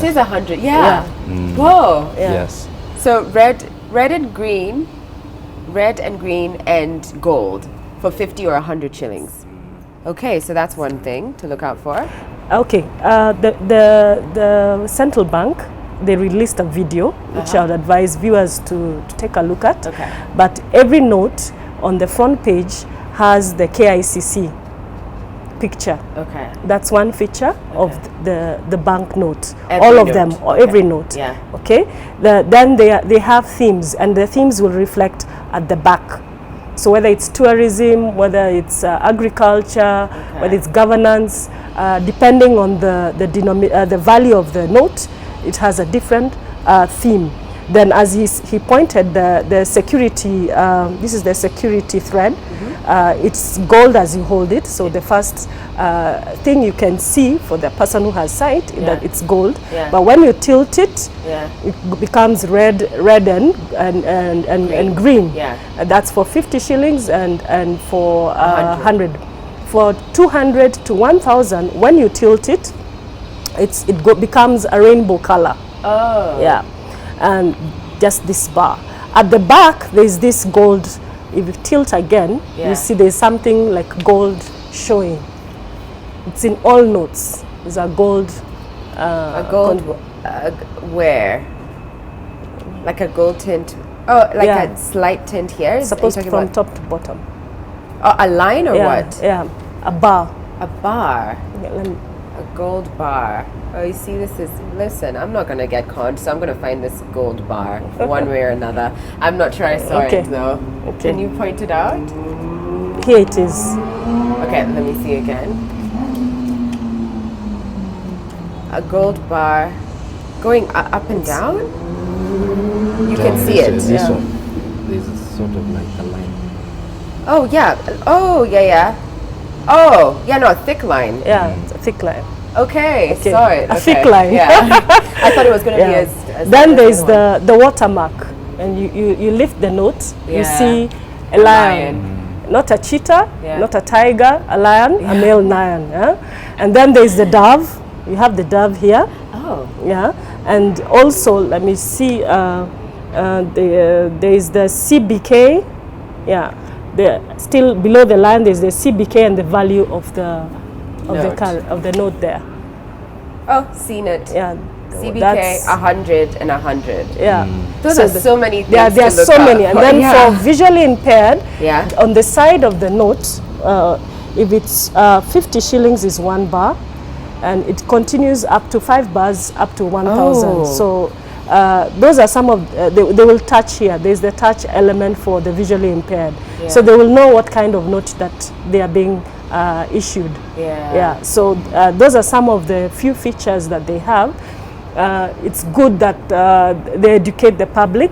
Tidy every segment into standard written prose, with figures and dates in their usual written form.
is 100. Yeah. Whoa. Yeah. Yes. So red and green and gold for 50 or 100 shillings. Okay, so that's one thing to look out for. Okay, the central bank, they released a video which I would advise viewers to take a look at. Okay. But every note on the front page has the KICC picture. Okay. That's one feature of the bank note. Every all of note. them, or Okay. every note. Yeah. Okay. Then they have themes, and the themes will reflect at the back. So whether it's tourism, whether it's agriculture, whether it's governance, depending on the value of the note, it has a different theme. Then, as he pointed, the security, this is the security thread. It's gold as you hold it. So the first thing you can see for the person who has sight is that it's gold. Yeah. But when you tilt it, Yeah. it becomes red and green. Yeah. That's for 50 shillings and for 100. For 200 to 1,000, when you tilt it, it becomes a rainbow color. Oh. Yeah, and just this bar. At the back, there's this gold. If you tilt again, you see there's something like gold showing. It's in all notes. There's a gold. A gold where? Like a gold tint. Oh, like a slight tint here? Supposed from top to bottom. Oh, a line or what? Yeah, a bar. A bar. Yeah, let me, A gold bar. Oh, you see, listen, I'm not going to get conned, so I'm going to find this gold bar one way or another. I'm not sure I saw it, though. Okay. Can you point it out? Here it is. Okay, let me see again. A gold bar going up and down? You can see it. This one. This is sort of like a line. Oh, yeah. Oh, yeah. Oh, yeah, no, a thick line. Yeah, it's a thick line. Okay, saw it. A Okay. thick line. Yeah. I thought it was going to be as Then thick there's as the watermark, and you lift the note, you Yeah. see a lion. Not a cheetah, not a tiger, a lion, a male lion. Yeah? And then there's the dove. You have the dove here. Oh. Yeah. And also, let me see, there's the CBK. Yeah. Still below the line, there's the CBK and the value of the note there. Oh, seen it. Yeah. CBK 100 and 100. Yeah. Those are so many things. Yeah, there are so many. And then for visually impaired, on the side of the note, if it's 50 shillings is 1 bar, and it continues up to 5 bars up to 1,000. Oh. So those are some of, they will touch here. There's the touch element for the visually impaired. Yeah. So they will know what kind of note that they are being issued. Yeah. So those are some of the few features that they have. It's good that they educate the public,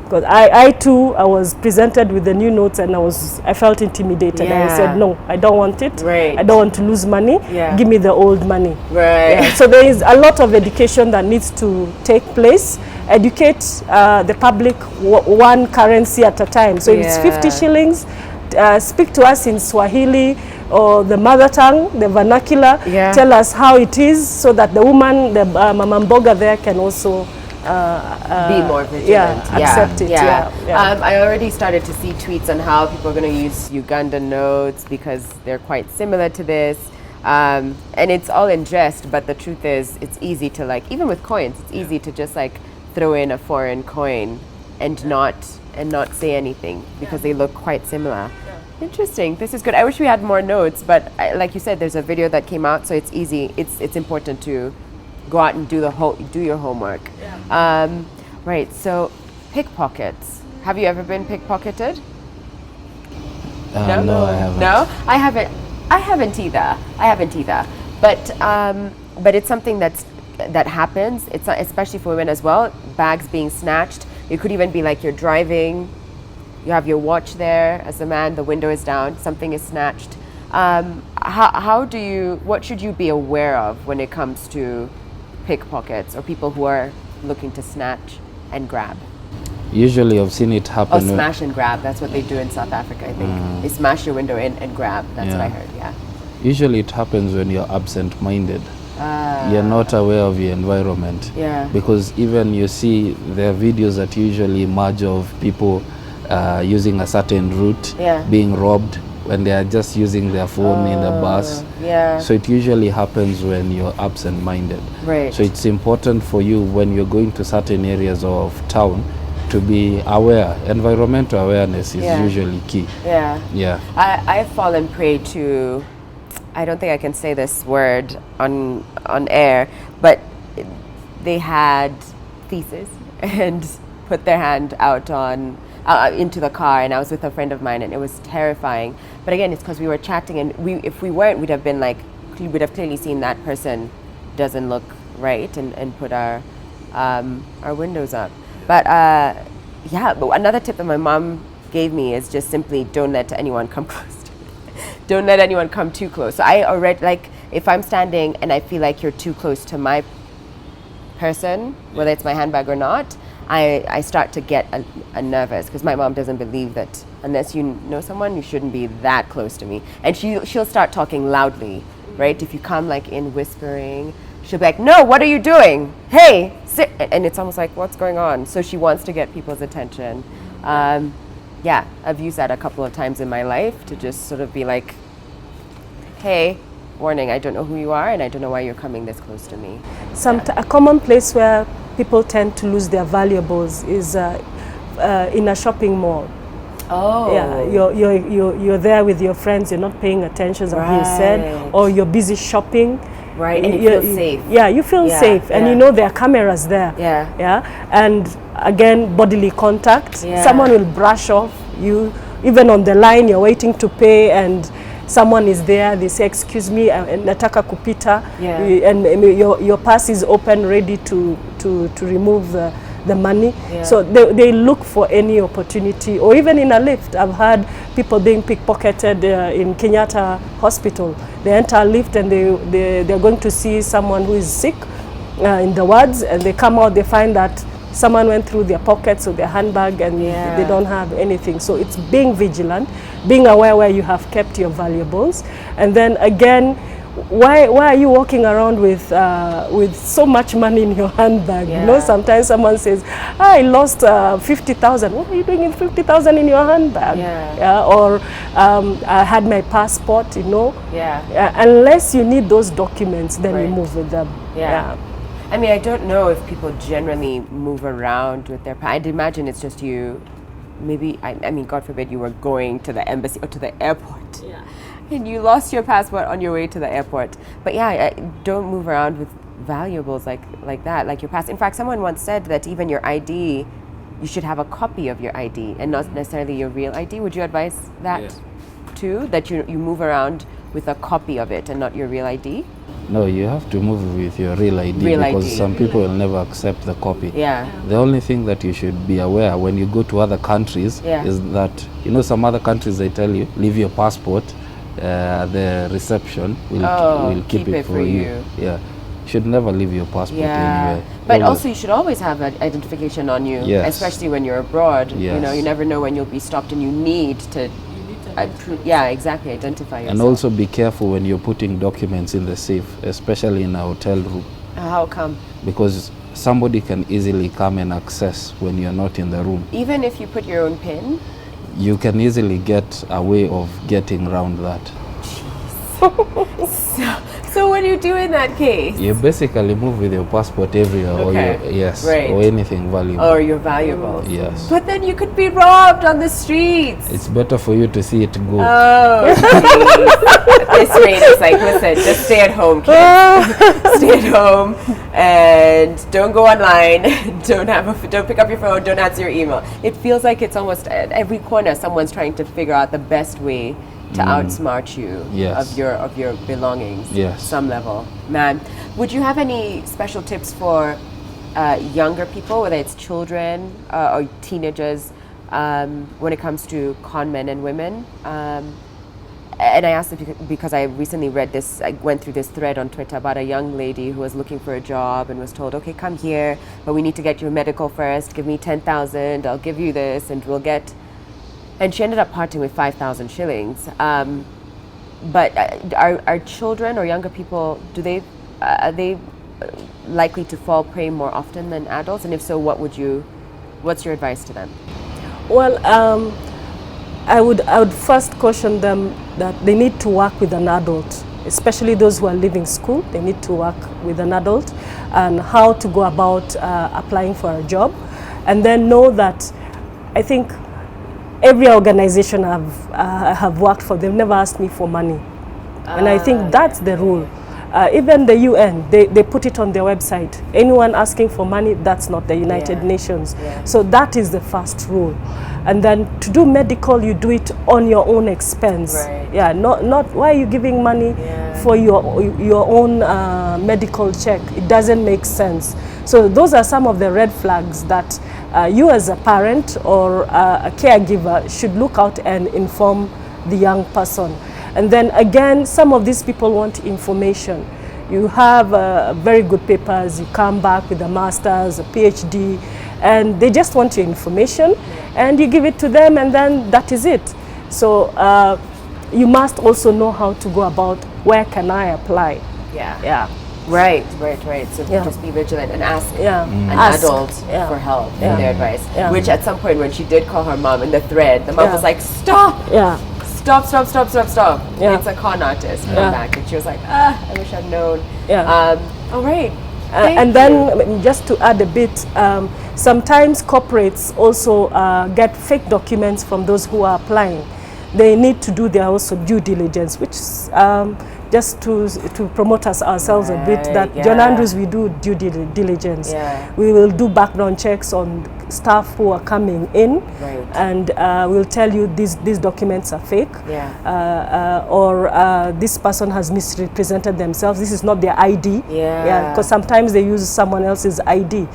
because I too was presented with the new notes and I felt intimidated. And I said, no, I don't want it. Right. I don't want to lose money. Give me the old money. Right. Yeah. So there is a lot of education that needs to take place. Educate the public one currency at a time. So if it's 50 shillings, speak to us in Swahili or the mother tongue, the vernacular. Tell us how it is, so that the woman, the mama mboga there, can also be more vigilant. Accept it. I already started to see tweets on how people are going to use Ugandan notes because they're quite similar to this. And it's all in jest, but the truth is it's easy to, like, even with coins, it's easy to just like throw in a foreign coin and not say anything because they look quite similar. Interesting. This is good. I wish we had more notes, but like you said, there's a video that came out, so it's easy. It's important to go out and do your homework. Right. So, pickpockets. Have you ever been pickpocketed? No, I haven't. No, I haven't. I haven't either. But it's something that happens. It's not, especially for women as well. Bags being snatched. It could even be like you're driving. You have your watch there. As a man, the window is down. Something is snatched. What should you be aware of when it comes to pickpockets or people who are looking to snatch and grab? Usually I've seen it happen. Oh, smash and grab. That's what they do in South Africa, I think. They smash your window in and grab. That's what I heard, Usually it happens when you're absent-minded. You're not aware of your environment. Yeah. Because even you see there are videos that usually emerge of people using a certain route, Yeah. being robbed when they are just using their phone in the bus. Yeah. So it usually happens when you're absent-minded. Right. So it's important for you when you're going to certain areas of town to be aware. Environmental awareness is usually key. Yeah. Yeah. I've fallen prey to, I don't think I can say this word on air, but they had theses and put their hand out on into the car, and I was with a friend of mine, and it was terrifying. But again, it's because we were chatting, and if we weren't, we'd have been like, we'd have clearly seen that person doesn't look right, and put our windows up. But but another tip that my mom gave me is just simply don't let anyone come close to me. Don't let anyone come too close. So I already, like, if I'm standing and I feel like you're too close to my person, whether it's my handbag or not, I start to get a nervous, because my mom doesn't believe that unless you know someone, you shouldn't be that close to me. And she'll start talking loudly, right? If you come like in whispering, she'll be like, no, what are you doing? Hey, sit. And it's almost like, what's going on? So she wants to get people's attention. I've used that a couple of times in my life to just sort of be like, hey, warning, I don't know who you are, and I don't know why you're coming this close to me. A common place where people tend to lose their valuables is in a shopping mall. Oh. Yeah, you're there with your friends, you're not paying attention, as you said, or you're busy shopping. Right, and you feel safe. Yeah, you feel safe, and you know there are cameras there. Yeah. Yeah, and again, bodily contact. Yeah. Someone will brush off you, even on the line, you're waiting to pay, and someone is there, they say, excuse me, nataka kupita, and your purse is open, ready to remove the money. Yeah. So they look for any opportunity, or even in a lift. I've had people being pickpocketed in Kenyatta Hospital. They enter a lift and they're going to see someone who is sick in the wards, and they come out, they find that someone went through their pockets or their handbag, and they don't have anything. So it's being vigilant, being aware where you have kept your valuables. And then again, why are you walking around with so much money in your handbag? You know, sometimes someone says, I lost 50,000. What are you doing with 50,000 in your handbag? Or I had my passport, you know. Unless you need those documents, then you move with them. I mean, I don't know if people generally move around with their I'd imagine it's just you. Maybe, I mean, God forbid you were going to the embassy or to the airport. And you lost your passport on your way to the airport. But don't move around with valuables like that, like your passport. In fact, someone once said that even your ID, you should have a copy of your ID and not necessarily your real ID. Would you advise that too? That you move around with a copy of it and not your real ID? No, you have to move with your real ID because some people will never accept the copy. The only thing that you should be aware when you go to other countries is that, you know, some other countries they tell you, leave your passport, the reception will keep it for you. You should never leave your passport anywhere. But also you should always have an identification on you, especially when you're abroad. You know, you never know when you'll be stopped and you need to identify yourself. And also be careful when you're putting documents in the safe, especially in a hotel room. How come? Because somebody can easily come and access when you're not in the room. Even if you put your own PIN? You can easily get a way of getting around that. Jeez. So what do you do in that case? You basically move with your passport everywhere, or or anything valuable. Or your valuables. Yes. But then you could be robbed on the streets. It's better for you to see it go. Oh, at this rate, it's like, listen, just stay at home, kids. Stay at home and don't go online. Don't pick up your phone. Don't answer your email. It feels like it's almost at every corner someone's trying to figure out the best way to outsmart you of your belongings. Some level. Man, would you have any special tips for younger people, whether it's children or teenagers, when it comes to con men and women? And I asked it because I recently read this, I went through this thread on Twitter about a young lady who was looking for a job and was told, okay, come here, but we need to get your medical first, give me 10,000, I'll give you this, and we'll get... And she ended up parting with 5,000 shillings. But are children or younger people, do they are they likely to fall prey more often than adults? And if so, what's your advice to them? Well, I would first caution them that they need to work with an adult, especially those who are leaving school. They need to work with an adult and how to go about applying for a job. And then know that I think every organization have worked for, they've never asked me for money. And I think that's the rule. Even the UN, they put it on their website. Anyone asking for money, that's not the United Nations. So that is the first rule. And then to do medical, you do it on your own expense. Right. Yeah, not why are you giving money for your own medical check? It doesn't make sense. So those are some of the red flags that you as a parent or a caregiver should look out and inform the young person. And then again, some of these people want information. You have very good papers, you come back with a master's, a PhD, and they just want your information, and you give it to them, and then that is it. So you must also know how to go about where can I apply. Yeah. Right. So just be vigilant and ask an adult for help for their advice. Which at some point when she did call her mom in the thread, the mom was like, stop! Stop. It's a con artist. Back. And she was like, I wish I'd known. All right. And then just to add a bit, sometimes corporates also get fake documents from those who are applying. They need to do their also due diligence, which just to promote ourselves a bit, that John Andrews, we do due diligence. We will do background checks on staff who are coming in, and we'll tell you these documents are fake, or this person has misrepresented themselves. This is not their ID. Because sometimes they use someone else's ID.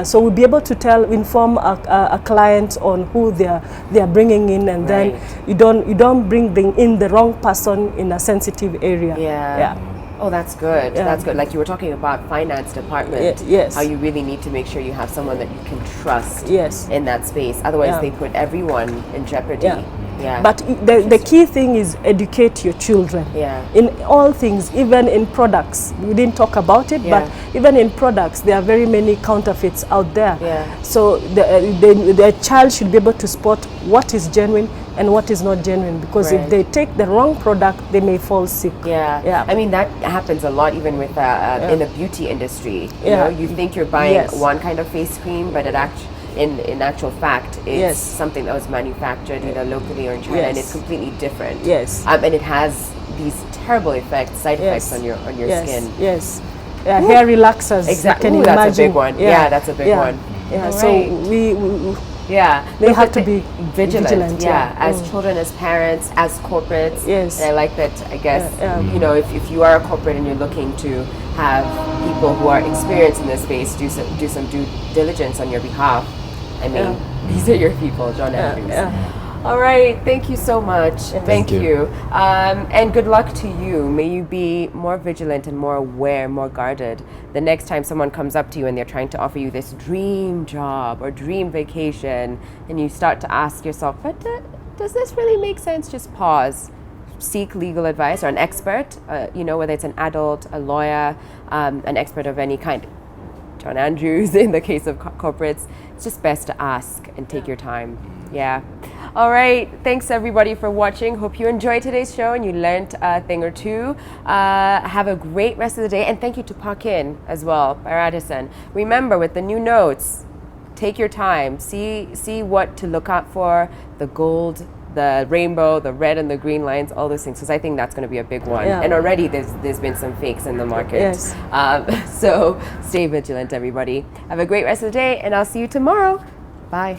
So we'll be able to inform a client on who they are bringing in, and then you don't bring in the wrong person in a sensitive area. Oh, that's good. That's good. Like you were talking about finance department. How you really need to make sure you have someone that you can trust in that space. Otherwise, they put everyone in jeopardy. But the key thing is educate your children. In all things, even in products. We didn't talk about it, but even in products, there are very many counterfeits out there. So the child should be able to spot what is genuine and what is not genuine, because if they take the wrong product, they may fall sick. I mean, that happens a lot even with in the beauty industry. You know, you think you're buying one kind of face cream, but it in actual fact, it's something that was manufactured either locally or in China, and it's completely different. And it has these terrible side effects on your skin. Hair relaxers. Exactly. Can you that's imagine? a big one. That's a big one. So we they have to be vigilant. As children, as parents, as corporates. And I like that. I guess you know, if you are a corporate and you're looking to have people who are experienced in this space do some due diligence on your behalf. I mean, these are your people, John Andrews. All right, thank you so much. Thank you. And good luck to you. May you be more vigilant and more aware, more guarded the next time someone comes up to you and they're trying to offer you this dream job or dream vacation, and you start to ask yourself, but does this really make sense? Just pause. Seek legal advice or an expert, you know, whether it's an adult, a lawyer, an expert of any kind. John Andrews, in the case of corporates, it's just best to ask and take your time. All right, thanks everybody for watching. Hope you enjoyed today's show and you learned a thing or two. Have a great rest of the day, and thank you to Parkin as well, by Radisson. Remember, with the new notes, take your time, see what to look out for, the gold, the rainbow, the red and the green lines, all those things, because I think that's going to be a big one. And already there's been some fakes in the market. So stay vigilant, everybody. Have a great rest of the day, and I'll see you tomorrow. Bye.